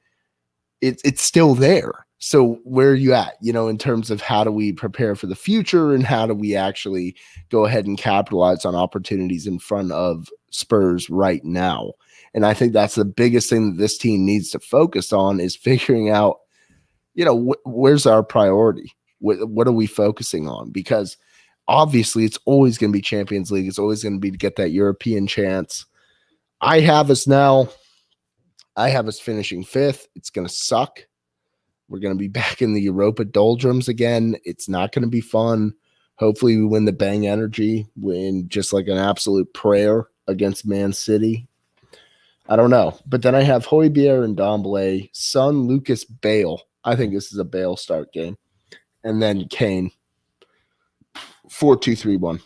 It's still there. So where are you at, in terms of how do we prepare for the future and how do we actually go ahead and capitalize on opportunities in front of Spurs right now? And I think that's the biggest thing that this team needs to focus on is figuring out, where's our priority? What are we focusing on? Because obviously it's always going to be Champions League. It's always going to be to get that European chance. I have us finishing 5th. It's going to suck. We're going to be back in the Europa doldrums again. It's not going to be fun. Hopefully we win the Bang Energy, win just like an absolute prayer against Man City. I don't know. But then I have Højbjerg and Dombele, Son, Lucas, Bale. I think this is a Bale start game. And then Kane. 4-2-3-1.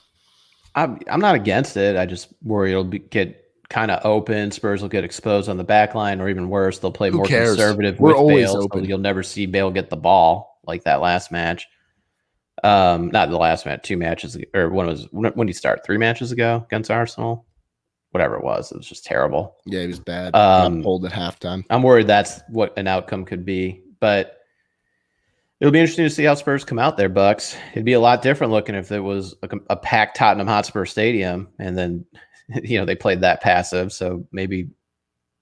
I'm not against it. I just worry it'll get kind of open. Spurs will get exposed on the back line, or even worse, they'll play more conservative with Bale. So you'll never see Bale get the ball like that last match. Not the last match, 2 matches, or when did he start? 3 matches ago against Arsenal? Whatever it was just terrible. Yeah, he was bad. Got pulled at halftime. I'm worried that's what an outcome could be, but it'll be interesting to see how Spurs come out there, Bucks. It'd be a lot different looking if it was a packed Tottenham Hotspur Stadium, and then they played that passive. So maybe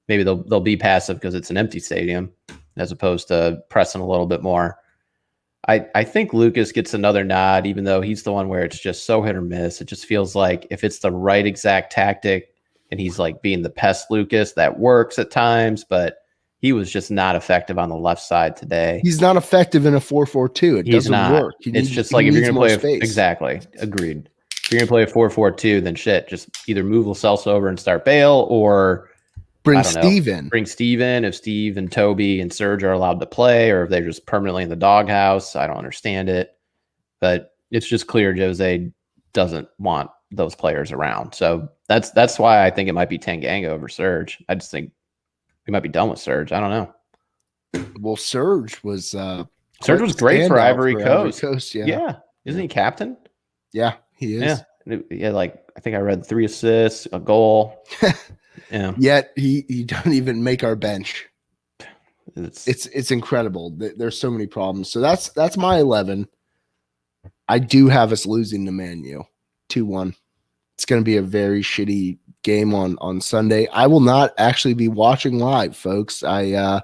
they'll be passive because it's an empty stadium, as opposed to pressing a little bit more. I think Lucas gets another nod, even though he's the one where it's just so hit or miss. It just feels like if it's the right exact tactic, and he's like being the pest Lucas, that works at times, but he was just not effective on the left side today. He's not effective in a 4-4-2. It doesn't work. It's just like if you're going to play exactly. Agreed. If you're going to play a 4-4-2, then shit, just either move Lo Celso over and start Bale, or bring Steve in. Bring Steve in if Steve and Toby and Serge are allowed to play, or if they're just permanently in the doghouse. I don't understand it. But it's just clear Jose doesn't want those players around. So that's why I think it might be Tanganga over Serge. I just think we might be done with Serge. I don't know. Well, Serge was great for Ivory Coast. Yeah. Isn't he captain? Yeah, he is. Yeah. Yeah, like I think I read 3 assists, a goal. Yeah, Yet he don't even make our bench. it's It's incredible. There's so many problems. So that's my 11. I do have us losing to Man U 2-1. It's going to be a very shitty game on Sunday. I will not actually be watching live, folks. I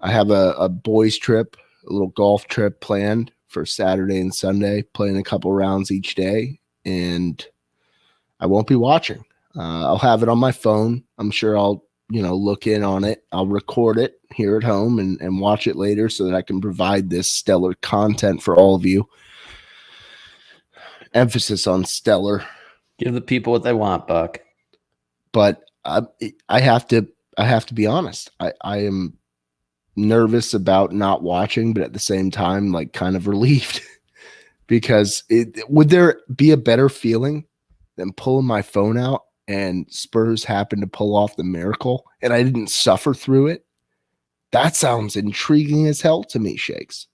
have a boys trip, a little golf trip planned for Saturday and Sunday, playing a couple rounds each day, and I won't be watching. I'll have it on my phone. I'm sure I'll look in on it. I'll record it here at home and watch it later so that I can provide this stellar content for all of you. Emphasis on stellar. give the people what they want, Buck. But I have to be honest. I am nervous about not watching, but at the same time, like kind of relieved because would there be a better feeling than pulling my phone out and Spurs happened to pull off the miracle and I didn't suffer through it? That sounds intriguing as hell to me, Shakes.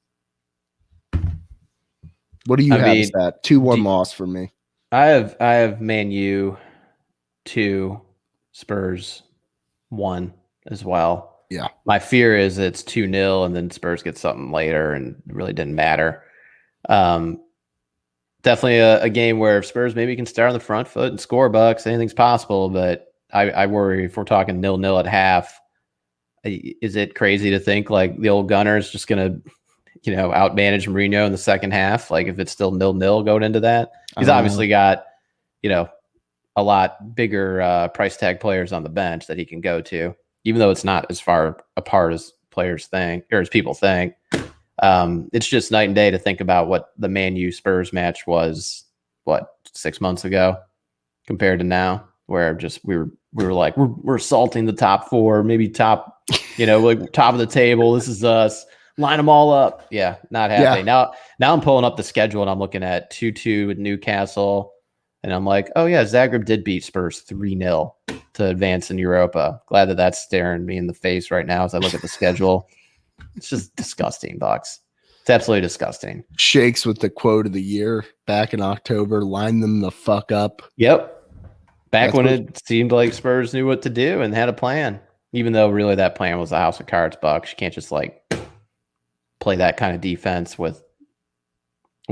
What do you have as that? 2-1 loss for me. I have Man U 2, Spurs 1 as well. Yeah. My fear is it's 2-0 and then Spurs get something later and it really didn't matter. Definitely a game where Spurs maybe can start on the front foot and score, Bucks. Anything's possible, but I worry if we're talking 0-0 at half. Is it crazy to think like the old Gunners just going to outmanage Mourinho in the second half? Like if it's still 0-0 going into that, he's obviously got, a lot bigger price tag players on the bench that he can go to, even though it's not as far apart as players think or as people think. It's just night and day to think about what the Man U Spurs match was, 6 months ago compared to now, where just we were like, we're assaulting the top 4, maybe top, like top of the table. This is us. Line them all up. Yeah, not happening. Yeah. Now I'm pulling up the schedule and I'm looking at 2-2 with Newcastle. And I'm like, oh, yeah, Zagreb did beat Spurs 3-0 to advance in Europa. Glad that that's staring me in the face right now as I look at the schedule. It's just disgusting, Bucks. It's absolutely disgusting. Shakes with the quote of the year back in October, line them the fuck up. Yep. Back when it seemed like Spurs knew what to do and had a plan, even though really that plan was a house of cards, Bucks. You can't just play that kind of defense with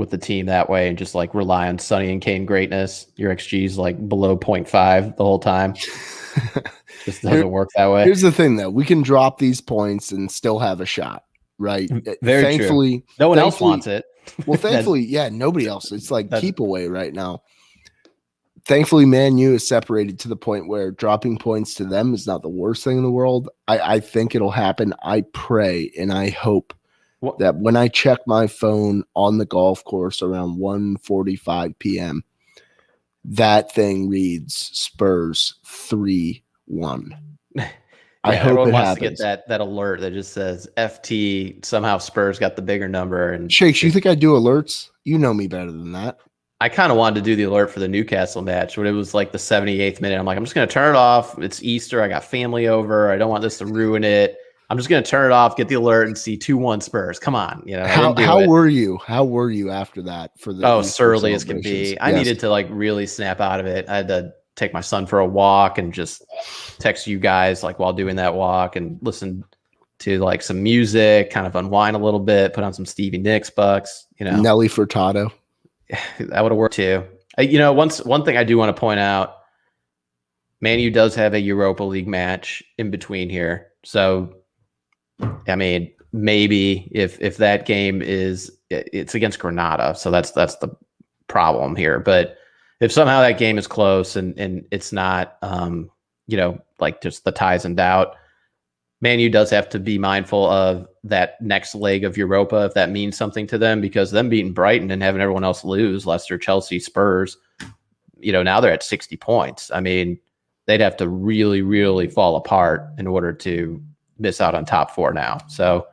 the team that way and just rely on Sonny and Kane greatness. Your XG's below 0.5 the whole time. Just doesn't work that way. Here's the thing, though. We can drop these points and still have a shot, right? Very thankfully, true. No one else wants it. Well, thankfully, nobody else. It's keep away right now. Thankfully, Man U is separated to the point where dropping points to them is not the worst thing in the world. I think it'll happen. I pray and I hope that when I check my phone on the golf course around 1:45 p.m., that thing reads Spurs 3-1. I hope it happens. To get that alert that just says FT, somehow Spurs got the bigger number. And Shakes, you think I do alerts? You know me better than that. I kind of wanted to do the alert for the Newcastle match when it was the 78th minute. I'm like, I'm just going to turn it off. It's Easter. I got family over. I don't want this to ruin it. I'm just going to turn it off, get the alert, and see 2-1 Spurs. Come on, How were you? How were you after that? For the surly as can be. Yes. I needed to really snap out of it. I had to take my son for a walk and just text you guys while doing that walk and listen to some music, kind of unwind a little bit, put on some Stevie Nicks, Bucks. Nelly Furtado. That would have worked too. One thing I do want to point out: Man U does have a Europa League match in between here, so. I mean, maybe if that game it's against Granada, so that's the problem here. But if somehow that game is close and it's not, just the ties in doubt, Man U does have to be mindful of that next leg of Europa if that means something to them, because them beating Brighton and having everyone else lose, Leicester, Chelsea, Spurs, now they're at 60 points. I mean, they'd have to really, really fall apart in order to miss out on top 4 now. So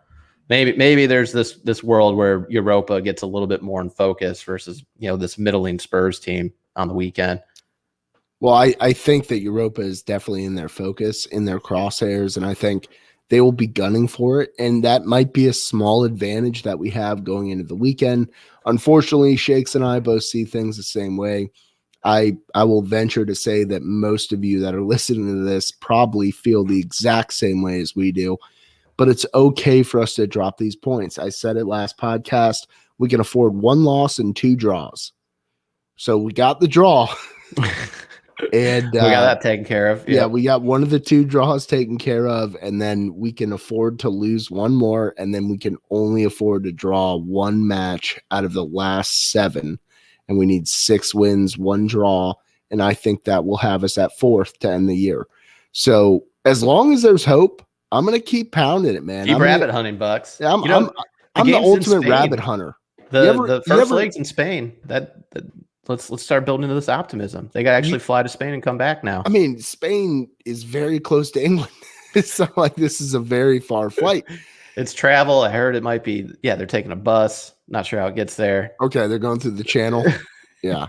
maybe there's this world where Europa gets a little bit more in focus versus this middling Spurs team on the weekend. Well, I think that Europa is definitely in their focus, in their crosshairs, and I think they will be gunning for it. And that might be a small advantage that we have going into the weekend. Unfortunately, Shakes and I both see things the same way. I will venture to say that most of you that are listening to this probably feel the exact same way as we do. But it's okay for us to drop these points. I said it last podcast. We can afford 1 loss and 2 draws. So we got the draw. And we got that taken care of. Yeah, we got one of the 2 draws taken care of, and then we can afford to lose 1 more, and then we can only afford to draw 1 match out of the last 7, and we need 6 wins, 1 draw, and I think that will have us at 4th to end the year. So as long as there's hope, I'm gonna keep pounding it, man. Keep rabbit hunting, Bucks. I'm the ultimate rabbit hunter. The first legs in Spain. Let's start building into this optimism. They got to actually fly to Spain and come back now. I mean, Spain is very close to England. It's not like this is a very far flight. It's travel. I heard it might be, they're taking a bus. Not sure how it gets there. Okay, they're going through the channel. Yeah.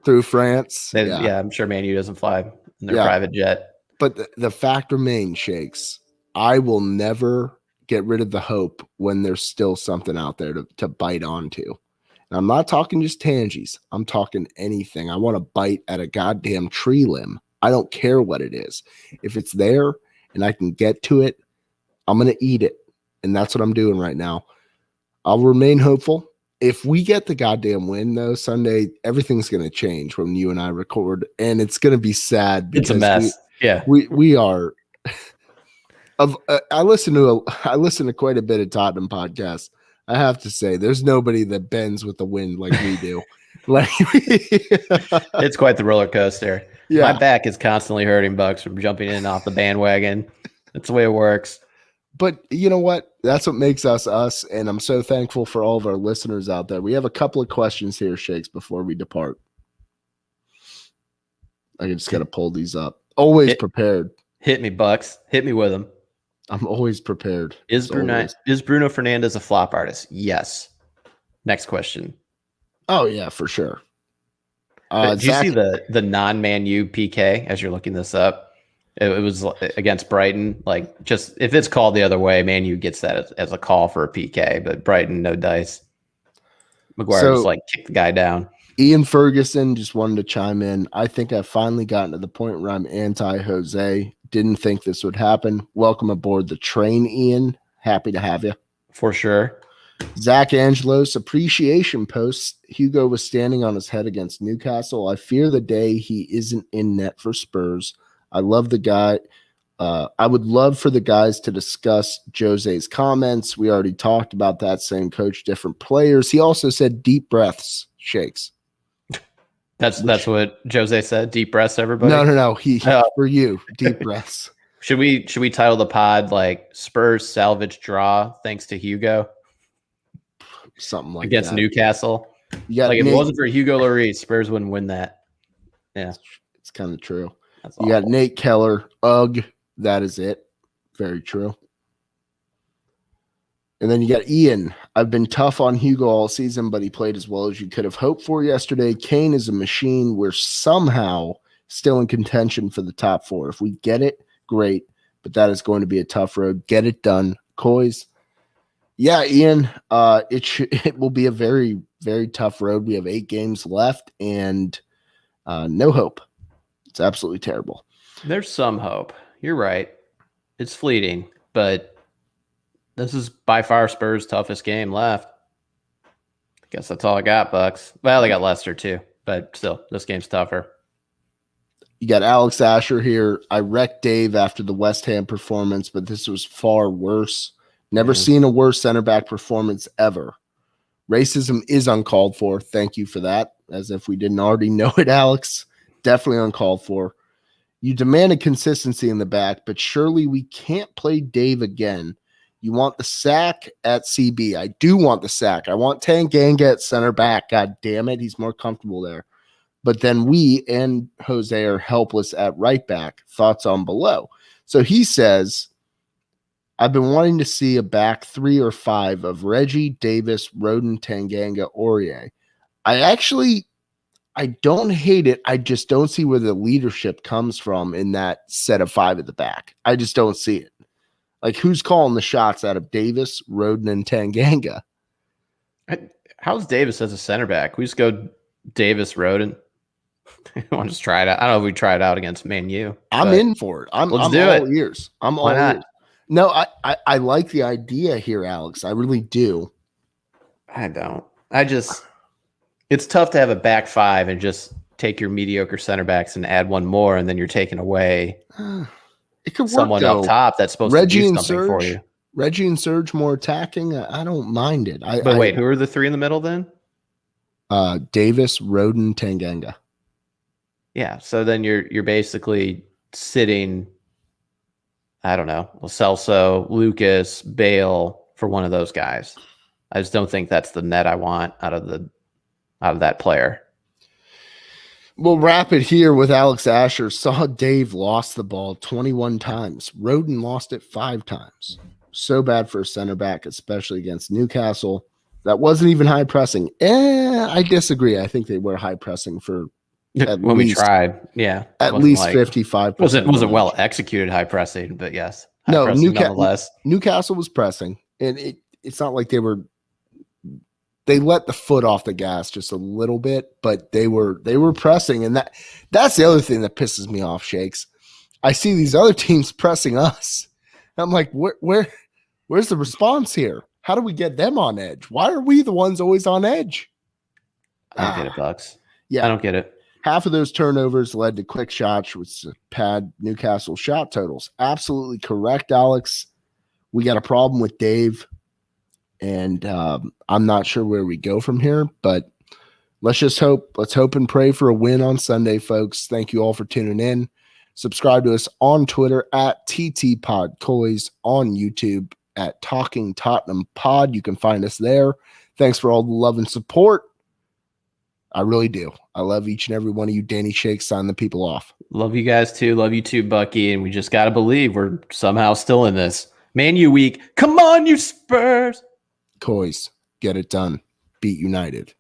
Through France. I'm sure Man U doesn't fly in their private jet. But the fact remains, Shakes, I will never get rid of the hope when there's still something out there to bite onto. And I'm not talking just tangies. I'm talking anything. I want to bite at a goddamn tree limb. I don't care what it is. If it's there and I can get to it, I'm going to eat it. And that's what I'm doing right now. I'll remain hopeful. If we get the goddamn win, though, Sunday, everything's going to change when you and I record. And it's going to be sad. It's a mess. We are. I listen to quite a bit of Tottenham podcasts. I have to say, there's nobody that bends with the wind like we do. It's quite the roller coaster. Yeah. My back is constantly hurting, Bucks, from jumping in and off the bandwagon. That's the way it works. But you know what? That's what makes us us. And I'm so thankful for all of our listeners out there. We have a couple of questions here, Shakes, before we depart. I just got to pull these up. Always prepared. Hit me, Bucks. Hit me with them. I'm always prepared. Is Bruno Fernandes a flop artist? Yes. Next question. Oh, yeah, for sure. Did you see the non-Man U PK as you're looking this up? It was against Brighton. Like, just if it's called the other way, Man U gets that as a call for a PK, but Brighton, no dice. Maguire just kicked the guy down. Ian Ferguson just wanted to chime in. I think I've finally gotten to the point where I'm anti-Jose. Didn't think this would happen. Welcome aboard the train, Ian. Happy to have you. For sure. Zach Angelos, appreciation posts. Hugo was standing on his head against Newcastle. I fear the day he isn't in net for Spurs. I love the guy. I would love for the guys to discuss Jose's comments. We already talked about that. Same coach, different players. He also said deep breaths, Shakes. That's what Jose said. Deep breaths, everybody. No. For you, deep breaths. Should we title the pod Spurs salvage draw thanks to Hugo? Something like against that. Newcastle. If it wasn't for Hugo Lloris, Spurs wouldn't win that. Yeah, it's kind of true. That's you got Nate Keller. Ugh, that is it. Very true. And then you got Ian. I've been tough on Hugo all season, but he played as well as you could have hoped for yesterday. Kane is a machine. We're somehow still in contention for the top 4. If we get it, great. But that is going to be a tough road. Get it done. Coys. Yeah, Ian, it will be a very, very tough road. We have 8 games left and no hope. It's absolutely terrible. There's some hope. You're right. It's fleeting, but this is by far Spurs' toughest game left. I guess that's all I got, Bucks. Well, they got Leicester too, but still, this game's tougher. You got Alex Asher here. I wrecked Dave after the West Ham performance, but this was far worse. Never seen a worse center back performance ever. Racism is uncalled for. Thank you for that. As if we didn't already know it, Alex. Definitely uncalled for. You demanded consistency in the back, but surely we can't play Dave again. You want the sack at CB. I do want the sack. I want Tanganga at center back. God damn it. He's more comfortable there. But then we and Jose are helpless at right back. Thoughts on below. So he says, I've been wanting to see a back 3 or 5 of Reggie, Davis, Rodon, Tanganga, Aurier. I don't hate it. I just don't see where the leadership comes from in that set of 5 at the back. I just don't see it. Like, who's calling the shots out of Davis, Rodon, and Tanganga? How's Davis as a center back? We just go Davis, Rodon. Want to just try it out? I don't know if we try it out against Man U. I'm in for it. I'm let's I'm do all it. ears. I'm Why all not? ears. No, I like the idea here, Alex. I really do. I don't. It's tough to have a back five and just take your mediocre center backs and add one more, and then you're taking away It could work someone up though. top that's supposed to do something for you. Reggie and Serge more attacking. I don't mind it. But wait, who are the three in the middle then? Davis, Roden, Tanganga. Yeah, so then you're basically sitting, I don't know, Lo Celso, Lucas, Bale for one of those guys. I just don't think that's the net I want out of that player. We'll wrap it here with Alex Asher. Saw Dave lost the ball 21 times. Roden lost it 5 times. So bad for a center back, especially against Newcastle. That wasn't even high pressing. I disagree. I think they were high pressing for when we tried. Yeah. At least 55%. Wasn't well executed high pressing, but yes. No, nonetheless. Newcastle was pressing. And it's not like they let the foot off the gas just a little bit, but they were pressing. And that's the other thing that pisses me off, Shakes. I see these other teams pressing us. I'm like, where's the response here? How do we get them on edge? Why are we the ones always on edge? I don't get it, Bucks. Yeah. I don't get it. Half of those turnovers led to quick shots, which pad Newcastle shot totals. Absolutely correct, Alex. We got a problem with Dave, and I'm not sure where we go from here, but let's hope and pray for a win on Sunday, folks. Thank you all for tuning in. Subscribe to us on Twitter at TTPodCoys, on YouTube at Talking Tottenham Pod. You can find us there. Thanks for all the love and support. I really do. I love each and every one of you. Danny Shakes, sign the people off. Love you guys too. Love you too, Bucky. And we just got to believe we're somehow still in this. Man U week. Come on, you Spurs. Coys, get it done. Beat United.